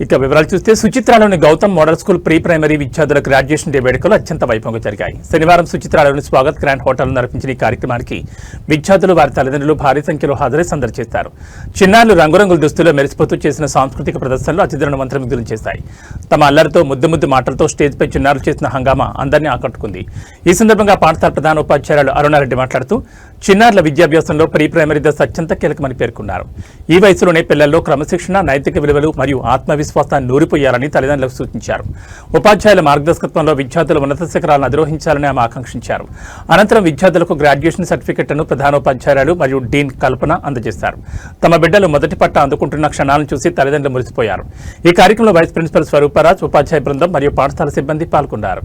ఇక వివరాలు చూస్తే సుచిత్రాలోని Gautam model school pre primary విద్యార్థుల గ్రాడ్యుయేషన్ డే వేడుకలు అత్యంత వైభవంగా జరిగాయి. శనివారం సుచిత్రాలోని స్వాగత్ గ్రాండ్ హోటల్ నిర్వహించిన ఈ కార్యక్రమానికి విద్యార్థులు వారి తల్లిదండ్రులు భారీ సంఖ్యలో హాజరై సందడి చేశారు. చిన్నారులు రంగురంగుల దుస్తుల్లో మెరిసిపోతూ చేసిన సాంస్కృతిక ప్రదర్శనలు అతిథులను మంత్రముగ్ధులను చేశాయి. తమ అల్లరితో ముద్దు మాటలతో స్టేజ్పై చిన్నారులు చేసిన హంగామా అందరినీ ఆకట్టుకుంది. ఈ సందర్భంగా పాఠశాల ప్రధాన ఉపాధ్యాయురాలు అరుణారెడ్డి మాట్లాడుతూ చిన్నారుల విద్యాభ్యాసంలో ప్రీ ప్రైమరీ దశ అత్యంత కీలకమని పేర్కొన్నారు. ఈ వయసులోనే పిల్లల్లో క్రమశిక్షణ, నైతిక విలువలు మరియు ఆత్మవిశ్వాసాన్ని నూరిపోయాలని తల్లిదండ్రులకు సూచించారు. ఉపాధ్యాయుల మార్గదర్శకత్వంలో విద్యార్థులు ఉన్నత శిఖరాలను అధిరోహించాలని ఆమె ఆకాంక్షించారు. అనంతరం విద్యార్థులకు గ్రాడ్యుయేషన్ సర్టిఫికెట్ను ప్రధానోపాధ్యాయురాలు మరియు డీన్ కల్పన అందజేశారు. తమ బిడ్డలు మొదటి పట్ట అందుకుంటున్న క్షణాలను చూసి తల్లిదండ్రులు మురిసిపోయారు. ఈ కార్యక్రమంలో వైస్ ప్రిన్సిపల్ స్వరూపరాజ్, ఉపాధ్యాయ బృందం మరియు పాఠశాల సిబ్బంది పాల్గొన్నారు.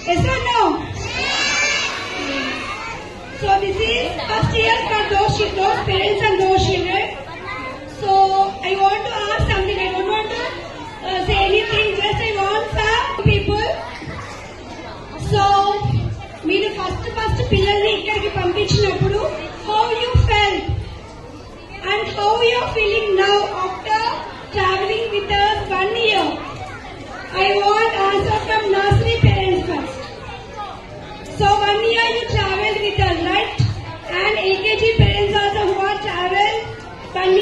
Yes or no? So this is first year for those parents